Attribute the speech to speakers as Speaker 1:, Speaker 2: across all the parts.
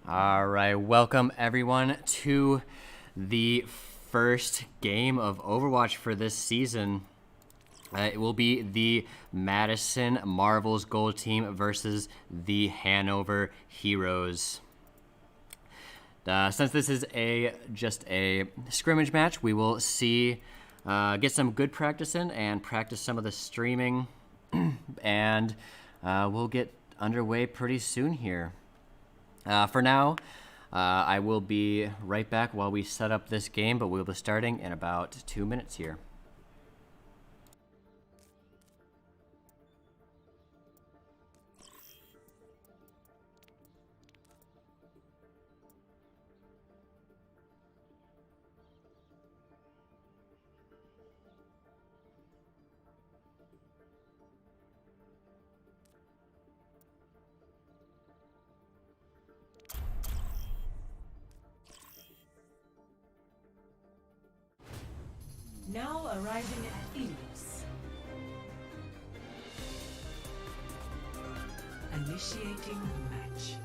Speaker 1: All right, welcome everyone to the first game of Overwatch for this season. It will be the Madison Marvels Gold Team versus the Hanover Heroes. Since this is just a scrimmage match, we will get some good practice in and practice some of the streaming, and we'll get underway pretty soon here. For now, I will be right back while we set up this game, but we'll be starting in about 2 minutes here.
Speaker 2: Now arriving at Phoenix. Initiating match.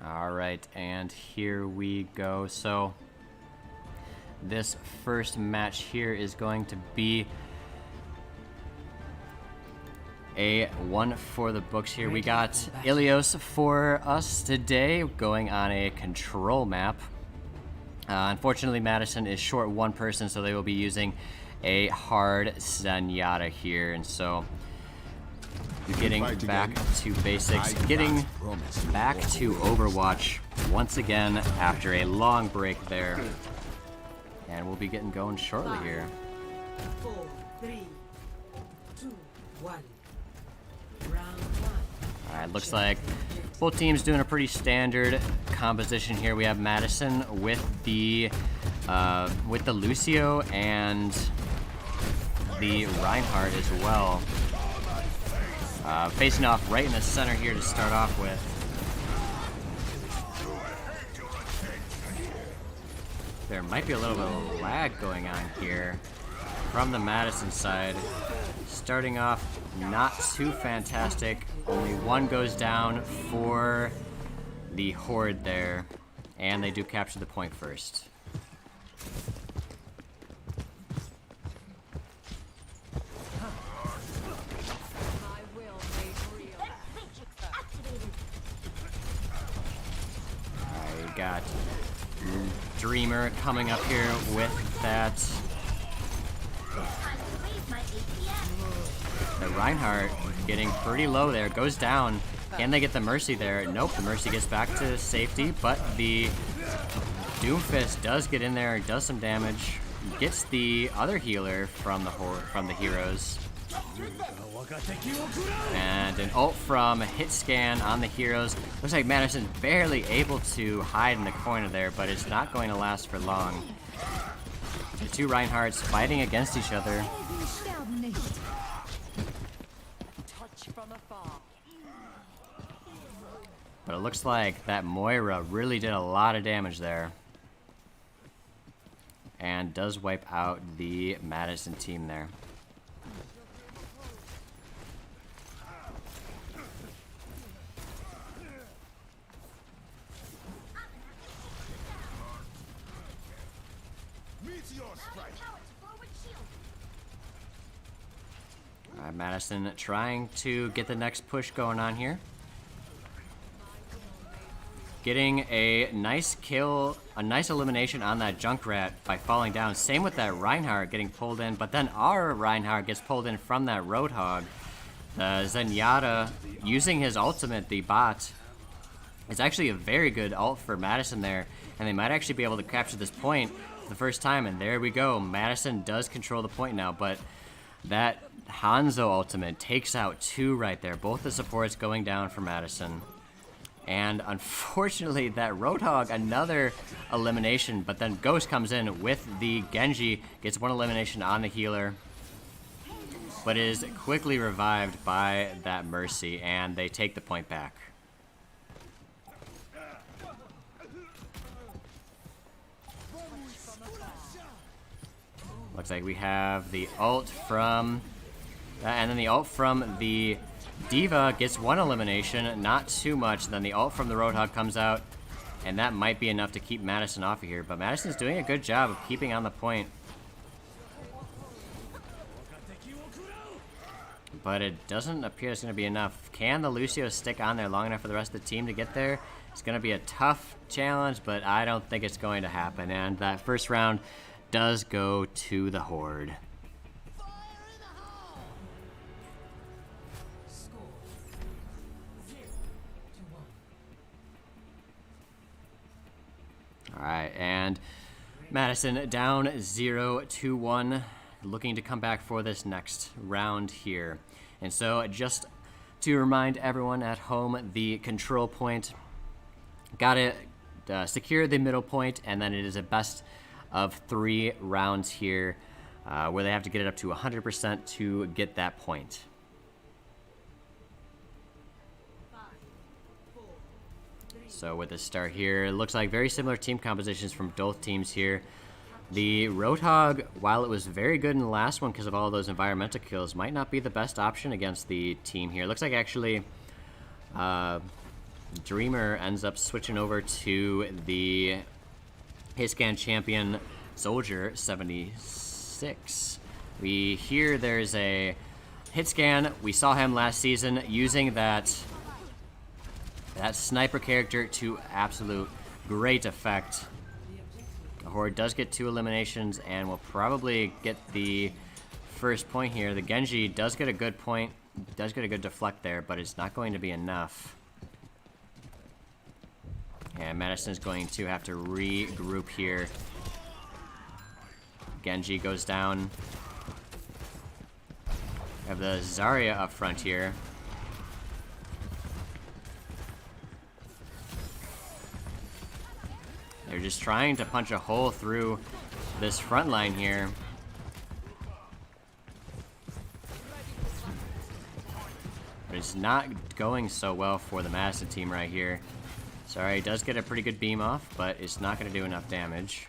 Speaker 1: All right, and here we go. So this first match here is going to be a one for the books here. We got Ilios for us today, going on a control map. Unfortunately, Madison is short one person, so they will be using a hard Zenyatta here, and so getting back to basics, getting back to Overwatch once again after a long break there. And we'll be getting going shortly here.
Speaker 2: 4, 3, 2, 1. Round 1.
Speaker 1: Alright, looks like both teams doing a pretty standard composition here. We have Madison with the Lucio and the Reinhardt as well. Facing off right in the center here to start off with. There might be a little bit of lag going on here from the Madison side. Starting off not too fantastic. Only one goes down for the Horde there, and they do capture the point first. Alright, got Dreamer coming up here with that. The Reinhardt getting pretty low there, goes down. Can they get the Mercy there? Nope, the Mercy gets back to safety, but the Doomfist does get in there, does some damage, gets the other healer from the heroes. And an ult from Hitscan on the heroes. Looks like Madison's barely able to hide in the corner there, but it's not going to last for long. The two Reinhardts fighting against each other. But it looks like that Moira really did a lot of damage there. And does wipe out the Madison team there. Madison trying to get the next push going on here. Getting a nice kill, a nice elimination on that Junkrat by falling down. Same with that Reinhardt getting pulled in, but then our Reinhardt gets pulled in from that Roadhog. The Zenyatta using his ultimate, the bot. It's actually a very good ult for Madison there, and they might actually be able to capture this point for the first time, and there we go. Madison does control the point now, but that Hanzo ultimate takes out two right there. Both the supports going down for Madison. And unfortunately, that Roadhog, another elimination, but then Ghost comes in with the Genji, gets one elimination on the healer, but is quickly revived by that Mercy, and they take the point back. Looks like we have the ult from... and then the ult from the Diva gets one elimination, not too much. Then the ult from the Roadhog comes out, and that might be enough to keep Madison off of here. But Madison's doing a good job of keeping on the point. But it doesn't appear it's going to be enough. Can the Lucio stick on there long enough for the rest of the team to get there? It's going to be a tough challenge, but I don't think it's going to happen. And that first round does go to the Horde. Alright, and Madison down 0-1, looking to come back for this next round here. And so just to remind everyone at home, the control point, gotta secure the middle point, and then it is a best of 3 rounds here, where they have to get it up to 100% to get that point. So with the start here, it looks like very similar team compositions from both teams here. The Roadhog, while it was very good in the last one because of all those environmental kills, might not be the best option against the team here. Looks like actually Dreamer ends up switching over to the Hitscan champion Soldier 76. We hear there's a Hitscan. We saw him last season using that sniper character to absolute great effect. The Horde does get 2 eliminations and will probably get the first point here. The Genji does get a good point, does get a good deflect there, but it's not going to be enough. And Madison's going to have to regroup here. Genji goes down. We have the Zarya up front here. They're just trying to punch a hole through this front line here. But it's not going so well for the Madison team right here. Sorry, it does get a pretty good beam off, but it's not going to do enough damage.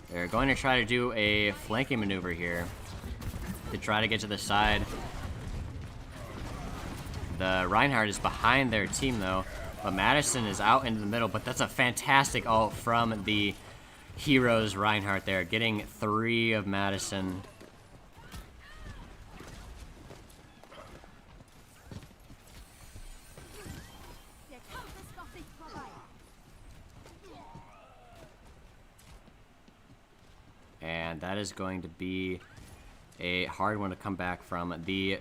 Speaker 1: They're going to try to do a flanking maneuver here to try to get to the side. The Reinhardt is behind their team though, but Madison is out into the middle, but that's a fantastic ult from the Heroes Reinhardt there, getting 3 of Madison. And that is going to be a hard one to come back from. The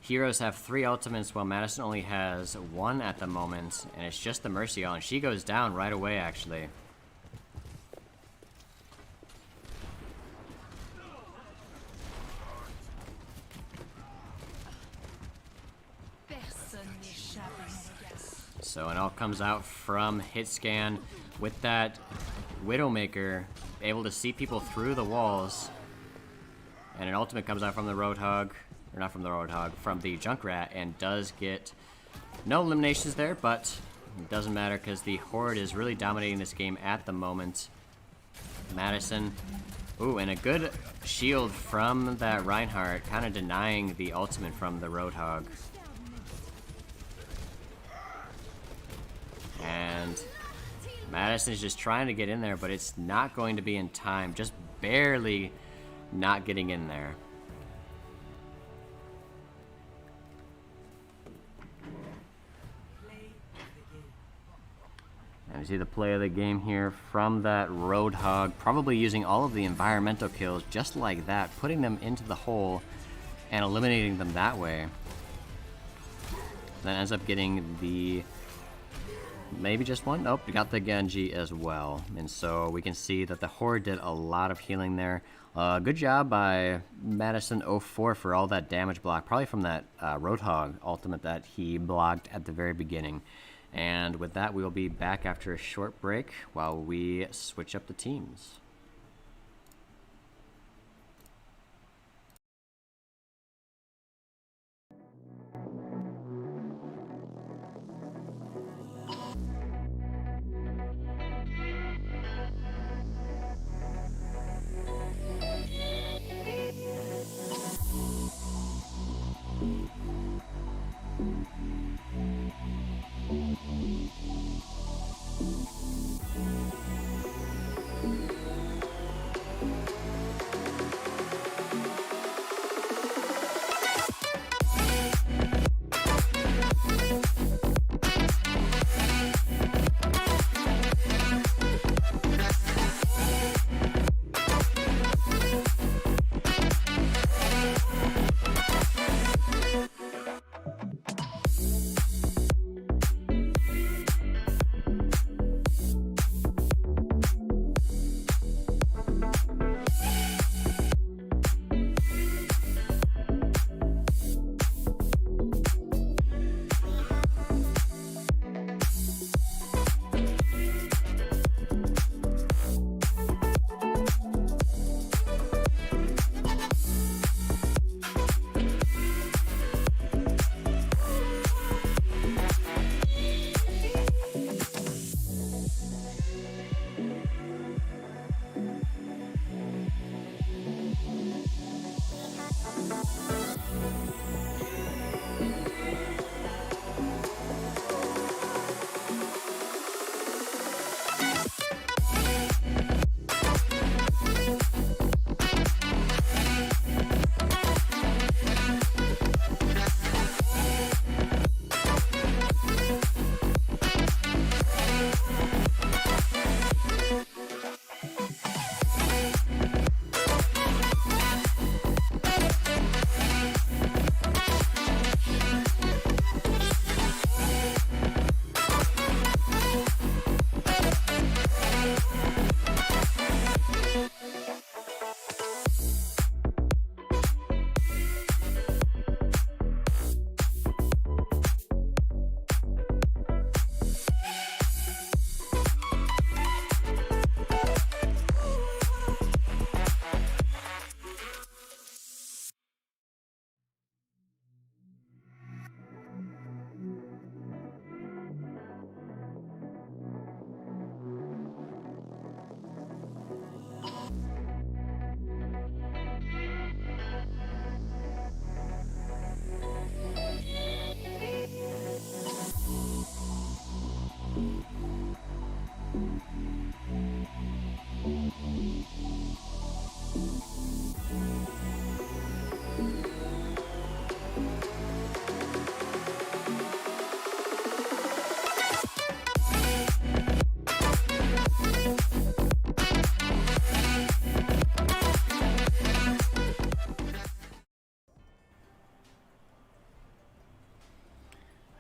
Speaker 1: Heroes have 3 ultimates while Madison only has 1 at the moment, and it's just the Mercy ult, and she goes down right away actually. So an ult comes out from Hitscan with that Widowmaker, able to see people through the walls. And an ultimate comes out from the Roadhog, or not from the Roadhog, from the Junkrat, and does get no eliminations there, but it doesn't matter because the Horde is really dominating this game at the moment. Madison, ooh, and a good shield from that Reinhardt, kind of denying the ultimate from the Roadhog. And Madison is just trying to get in there, but it's not going to be in time. Just barely not getting in there. And you see the play of the game here from that Roadhog, probably using all of the environmental kills just like that, putting them into the hole and eliminating them that way. Then ends up getting the... maybe just 1? Nope, we got the Genji as well. And so we can see that the Horde did a lot of healing there. Good job by Madison 04 for all that damage block, probably from that Roadhog ultimate that he blocked at the very beginning. And with that, we will be back after a short break while we switch up the teams.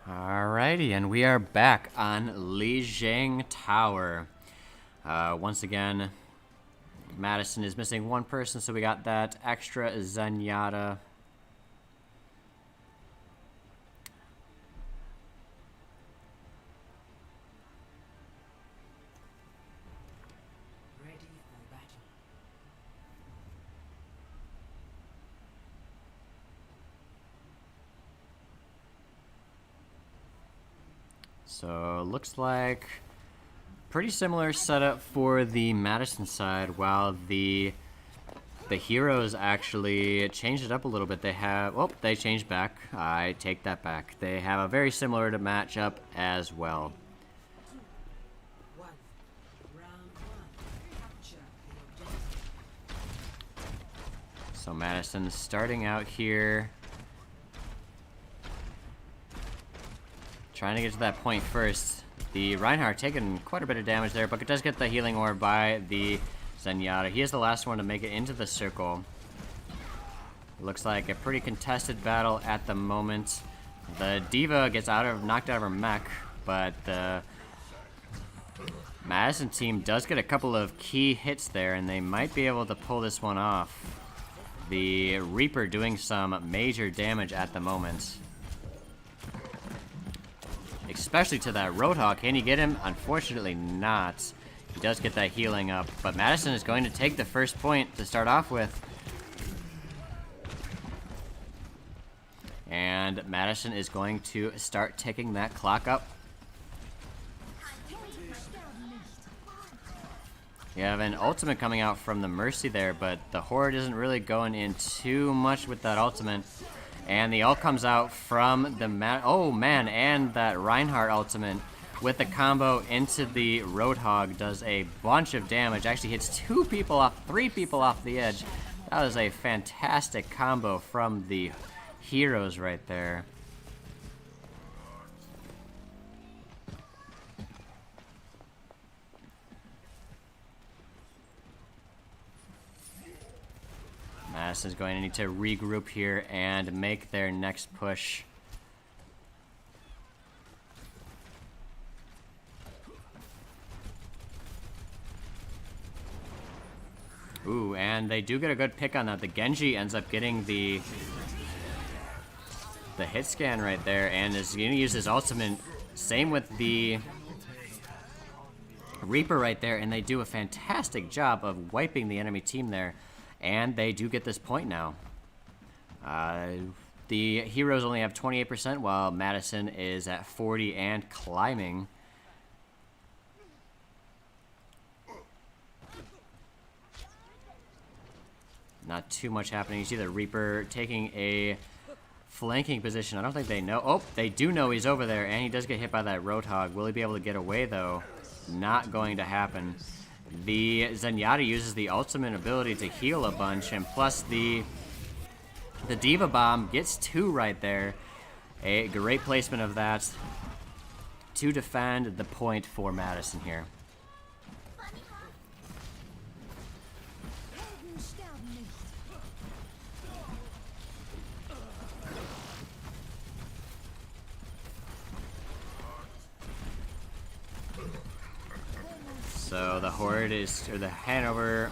Speaker 1: Alrighty, and we are back on Lijiang Tower. Once again, Madison is missing one person, so we got that extra Zenyatta.
Speaker 2: Ready for battle.
Speaker 1: So looks like pretty similar setup for the Madison side, while the heroes actually changed it up a little bit. They have, oh, they changed back. I take that back. They have a very similar to matchup as well.
Speaker 2: 1. Round 1. Capture the objective.
Speaker 1: So Madison starting out here, trying to get to that point first. The Reinhardt taking quite a bit of damage there, but it does get the healing orb by the Zenyatta. He is the last one to make it into the circle. Looks like a pretty contested battle at the moment. The Diva gets knocked out of her mech, but the Madison team does get a couple of key hits there, and they might be able to pull this one off. The Reaper doing some major damage at the moment, especially to that Roadhog. Can he get him? Unfortunately not. He does get that healing up, but Madison is going to take the first point to start off with. And Madison is going to start ticking that clock up. You have an ultimate coming out from the Mercy there, but the Horde isn't really going in too much with that ultimate. And the ult comes out from the and that Reinhardt ultimate with the combo into the Roadhog does a bunch of damage. Actually hits 3 people off the edge. That was a fantastic combo from the heroes right there. Madison's going to need to regroup here and make their next push. Ooh, and they do get a good pick on that. The Genji ends up getting the hit scan right there and is going to use his ultimate. Same with the Reaper right there, and they do a fantastic job of wiping the enemy team there. And they do get this point now. The heroes only have 28%, while Madison is at 40 and climbing. Not too much happening. You see the Reaper taking a flanking position. I don't think they know. Oh, they do know he's over there, and he does get hit by that Roadhog. Will he be able to get away, though? Not going to happen. The Zenyatta uses the ultimate ability to heal a bunch, and plus the Diva Bomb gets 2 right there. A great placement of that to defend the point for Madison here. So the Horde is, or the Hanover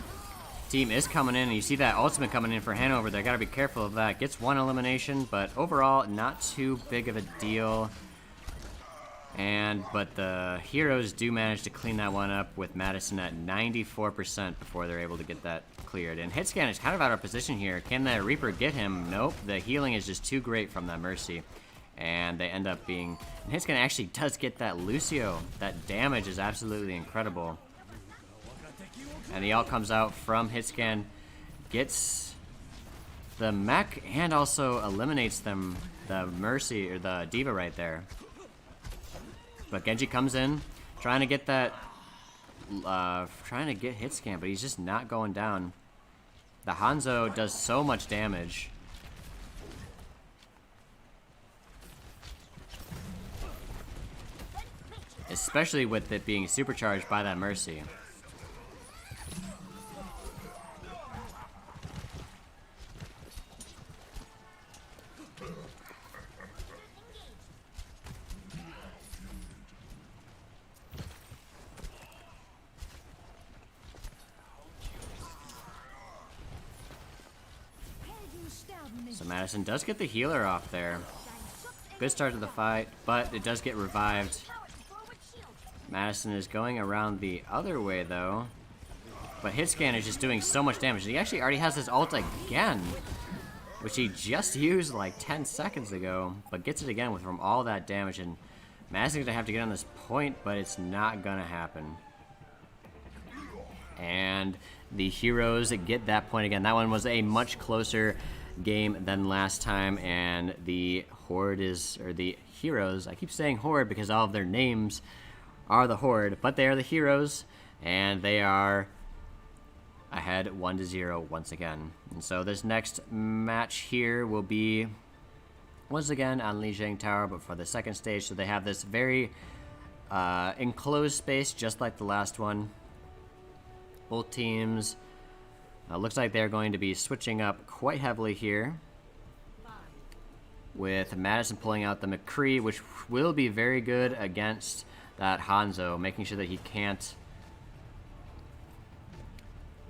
Speaker 1: team is coming in, and you see that ultimate coming in for Hanover. They gotta be careful of that. Gets 1 elimination, but overall not too big of a deal. But the heroes do manage to clean that one up with Madison at 94% before they're able to get that cleared. And Hitscan is kind of out of position here. Can the Reaper get him? Nope. The healing is just too great from that Mercy. And they end up being... And Hitscan actually does get that Lucio. That damage is absolutely incredible. And the ult comes out from Hitscan. Gets the mech and also eliminates them. The Mercy, or the Diva right there. But Genji comes in, trying to get that trying to get hit scan, but he's just not going down. The Hanzo does so much damage. Especially with it being supercharged by that Mercy. So Madison does get the healer off there. Good start to the fight, but it does get revived. Madison is going around the other way though. But Hitscan is just doing so much damage. He actually already has his ult again, which he just used like 10 seconds ago, but gets it again with from all that damage. And Madison's gonna have to get on this point, but it's not gonna happen. And the heroes get that point again. That one was a much closer game than last time, and the Horde is, or the heroes, I keep saying Horde because all of their names are the Horde, but they are the heroes, and they are ahead 1-0 once again. And so this next match here will be once again on Lijiang Tower, but for the second stage. So they have this very enclosed space, just like the last one. Both teams looks like they're going to be switching up quite heavily here, with Madison pulling out the McCree, which will be very good against that Hanzo, making sure that he can't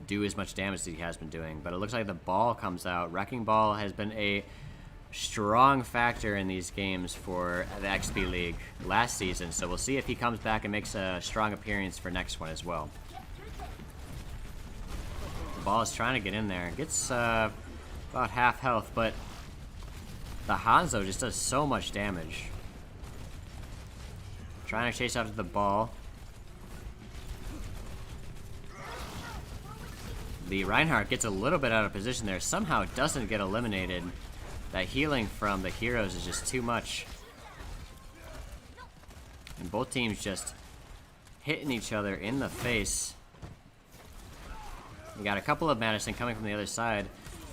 Speaker 1: do as much damage as he has been doing. But it looks like the ball comes out. Wrecking Ball has been a strong factor in these games for the XP League last season, so we'll see if he comes back and makes a strong appearance for next one as well. Ball is trying to get in there. Gets about half health, but the Hanzo just does so much damage. Trying to chase after the ball. The Reinhardt gets a little bit out of position there. Somehow doesn't get eliminated. That healing from the heroes is just too much. And both teams just hitting each other in the face. We got a couple of Madison coming from the other side,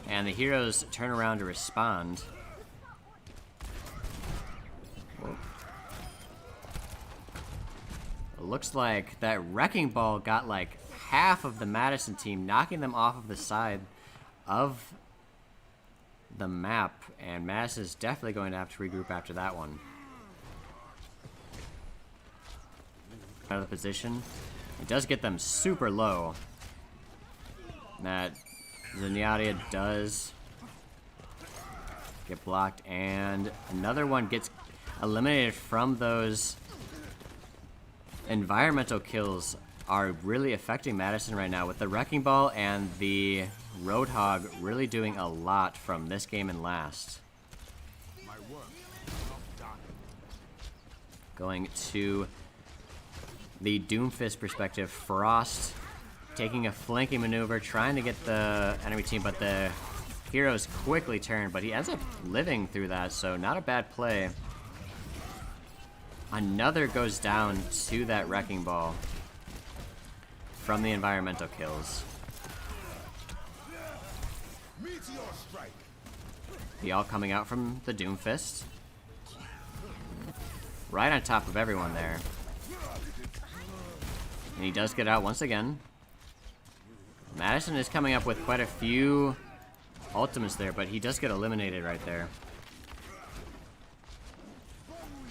Speaker 1: and the heroes turn around to respond. Whoa. It looks like that Wrecking Ball got like half of the Madison team, knocking them off of the side of the map, and Madison is definitely going to have to regroup after that one. Out of the position. It does get them super low. That Zenyatta does get blocked, and another one gets eliminated from those. Environmental kills are really affecting Madison right now, with the Wrecking Ball and the Roadhog really doing a lot from this game and last. Going to the Doomfist perspective, Frost taking a flanking maneuver, trying to get the enemy team, but the heroes quickly turn, but he ends up living through that, so not a bad play. Another goes down to that Wrecking Ball from the environmental kills. The all coming out from the Doomfist. Right on top of everyone there. And he does get out once again. Madison is coming up with quite a few ultimates there, but he does get eliminated right there.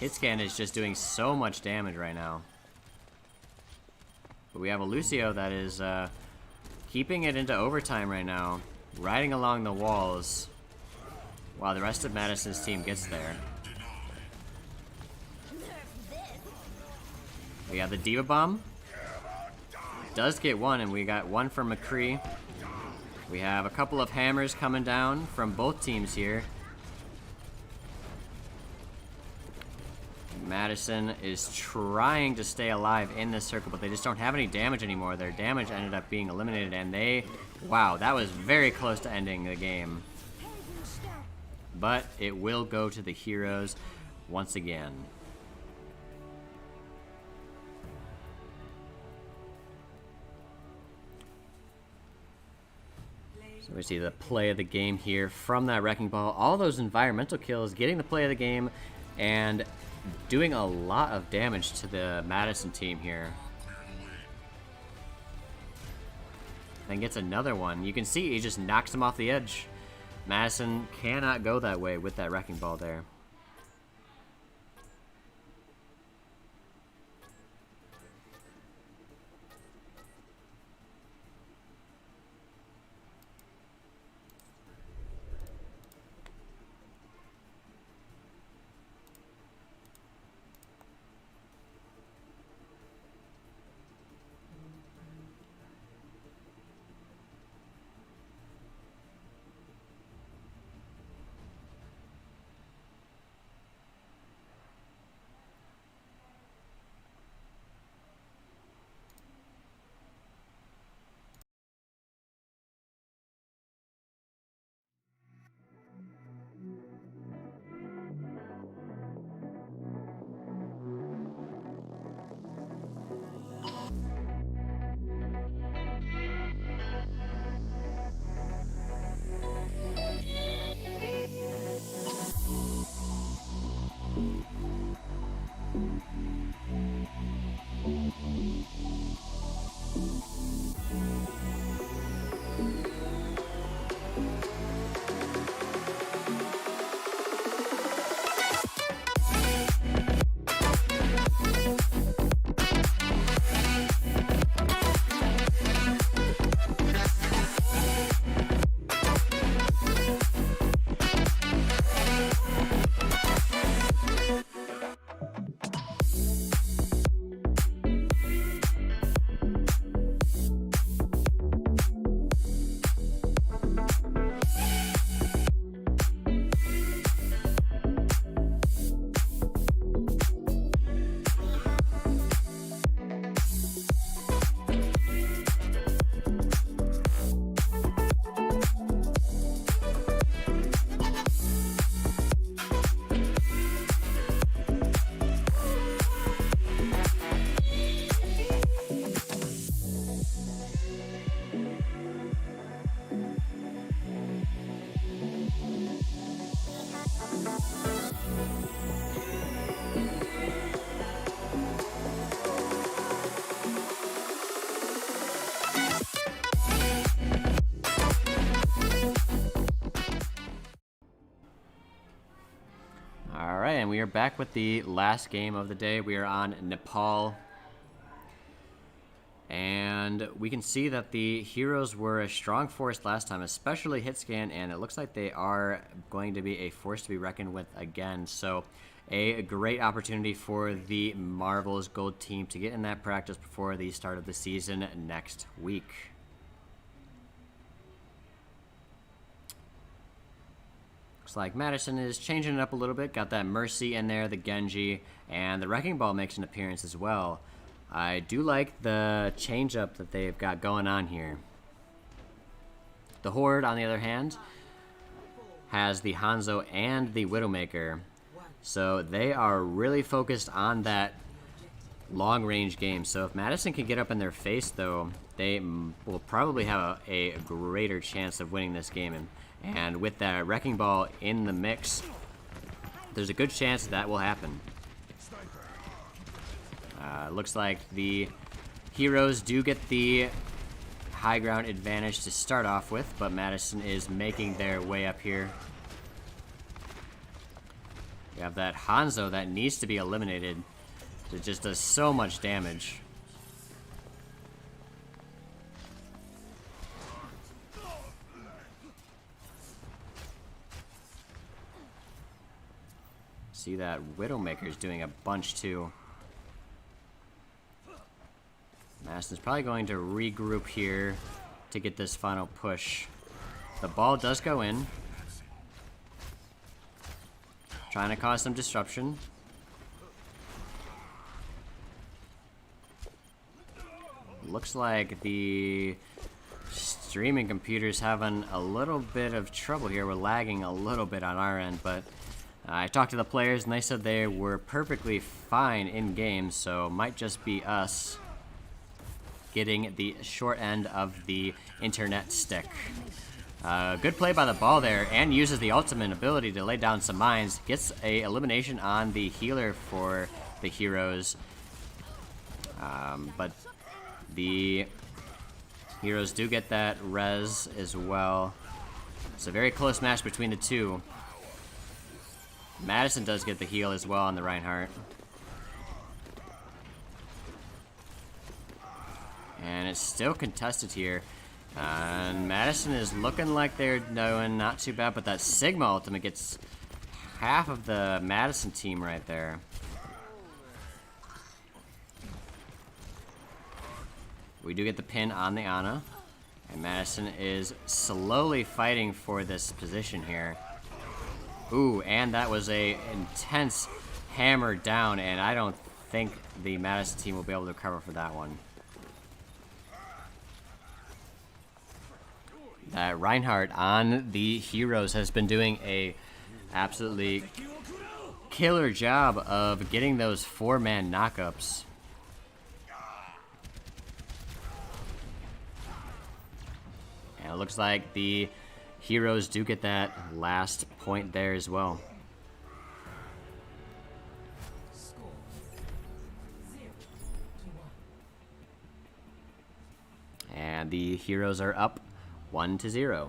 Speaker 1: Hitscan is just doing so much damage right now. But we have a Lucio that is keeping it into overtime right now, riding along the walls while the rest of Madison's team gets there. We have the Diva Bomb. Does get one, and we got one from McCree. We have a couple of hammers coming down from both teams here. Madison is trying to stay alive in this circle, but they just don't have any damage anymore. Their damage ended up being eliminated, and they... Wow, that was very close to ending the game. But it will go to the heroes once again. So we see the play of the game here from that Wrecking Ball. All those environmental kills, getting the play of the game, and doing a lot of damage to the Madison team here. Then gets another one. You can see he just knocks him off the edge. Madison cannot go that way with that Wrecking Ball there. Alright, and we are back with the last game of the day. We are on Nepal. And we can see that the heroes were a strong force last time, especially Hitscan, and it looks like they are going to be a force to be reckoned with again. So a great opportunity for the Marvel's Gold team to get in that practice before the start of the season next week. Looks like Madison is changing it up a little bit. Got that Mercy in there, the Genji, and the Wrecking Ball makes an appearance as well. I do like the change-up that they've got going on here. The Horde, on the other hand, has the Hanzo and the Widowmaker. So they are really focused on that long-range game. So if Madison can get up in their face, though, they will probably have a greater chance of winning this game. And with that Wrecking Ball in the mix, there's a good chance that will happen. Looks like the heroes do get the high ground advantage to start off with, but Madison is making their way up here. We have that Hanzo that needs to be eliminated. It just does so much damage. See that Widowmaker's doing a bunch too. Madison's probably going to regroup here to get this final push. The ball does go in. Trying to cause some disruption. Looks like the streaming computer's having a little bit of trouble here. We're lagging a little bit on our end, but I talked to the players and they said they were perfectly fine in game, so might just be us getting the short end of the internet stick. Good play by the ball there, and uses the ultimate ability to lay down some mines. Gets a elimination on the healer for the heroes. But the heroes do get that res as well. It's a very close match between the two. Madison does get the heal as well on the Reinhardt. And it's still contested here. And Madison is looking like they're doing not too bad, but that Sigma ultimate gets half of the Madison team right there. We do get the pin on the Ana, and Madison is slowly fighting for this position here. Ooh, and that was a intense hammer down, and I don't think the Madison team will be able to recover for that one. That Reinhardt on the heroes has been doing a absolutely killer job of getting those 4-man knockups. And it looks like the heroes do get that last point there as well. And the heroes are up 1-0.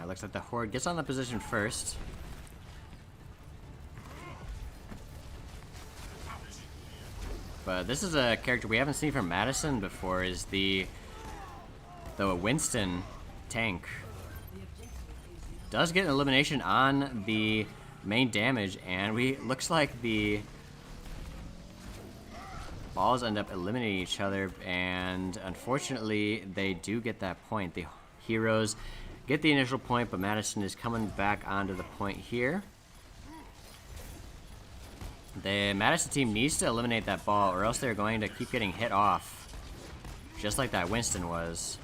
Speaker 1: Looks like the Horde gets on the position first. But this is a character we haven't seen from Madison before, is the Winston tank. Does get an elimination on the main damage, and looks like the balls end up eliminating each other, and unfortunately they do get that point. The heroes get the initial point, but Madison is coming back onto the point here. The Madison team needs to eliminate that ball, or else they're going to keep getting hit off, just like that Winston was.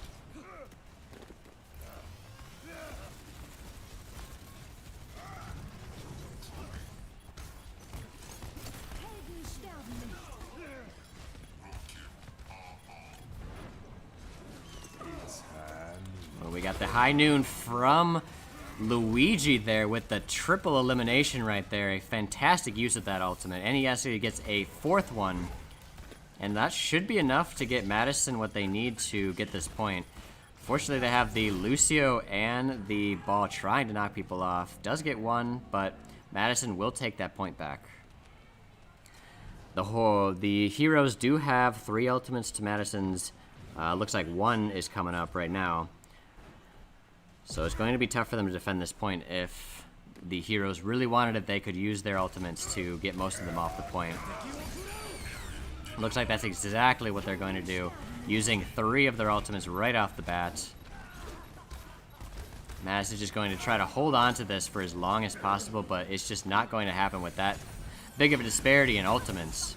Speaker 1: We got the high noon from Luigi there with the triple elimination right there. A fantastic use of that ultimate. And he actually gets a fourth one. And that should be enough to get Madison what they need to get this point. Fortunately, they have the Lucio and the ball trying to knock people off. Does get one, but Madison will take that point back. The heroes do have 3 ultimates to Madison's. Looks like 1 is coming up right now. So it's going to be tough for them to defend this point. If the heroes really wanted it, they could use their ultimates to get most of them off the point. Looks like that's exactly what they're going to do, using 3 of their ultimates right off the bat. Madison's just going to try to hold on to this for as long as possible, but it's just not going to happen with that big of a disparity in ultimates.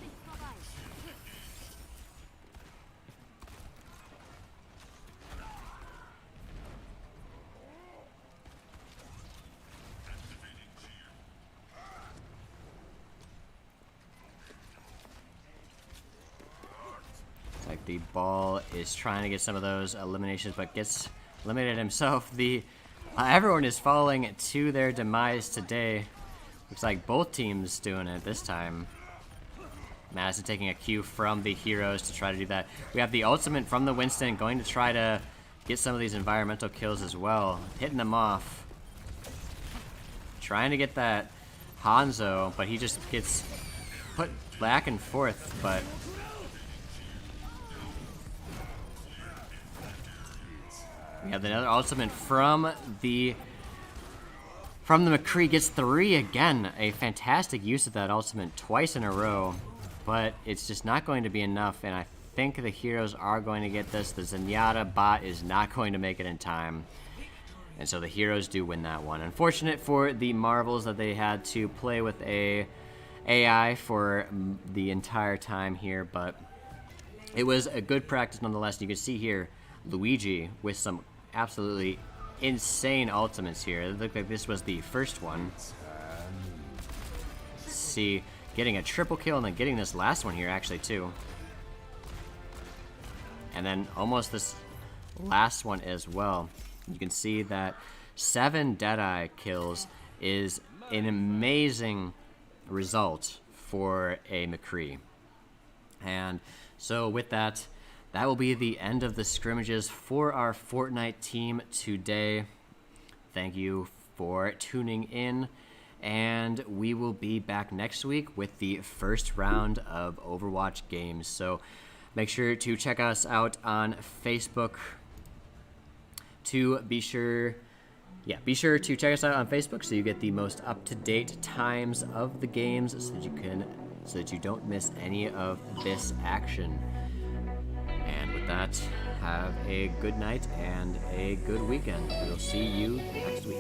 Speaker 1: Like the ball is trying to get some of those eliminations, but gets eliminated himself. Everyone is falling to their demise today. Looks like both teams doing it this time. Madison taking a cue from the heroes to try to do that. We have the ultimate from the Winston going to try to get some of these environmental kills as well, hitting them off. Trying to get that Hanzo, but he just gets put back and forth, but we have another ultimate from the from the McCree gets 3 again. A fantastic use of that ultimate twice in a row, but it's just not going to be enough, and I think the heroes are going to get this. The Zenyatta bot is not going to make it in time, and so the heroes do win that one. Unfortunate for the Marvels that they had to play with a AI for the entire time here, but it was a good practice nonetheless. You can see here Luigi with some absolutely insane ultimates here. It looked like this was the first one. Let's see, getting a triple kill and then getting this last one here actually too. And then almost this last one as well. You can see that 7 Deadeye kills is an amazing result for a McCree. And so with that, that will be the end of the scrimmages for our Fortnite team today. Thank you for tuning in, and we will be back next week with the first round of Overwatch games. So make sure to check us out on Facebook to be sure to check us out on Facebook so you get the most up-to-date times of the games so that you don't miss any of this action. And with that, have a good night and a good weekend. We'll see you next week.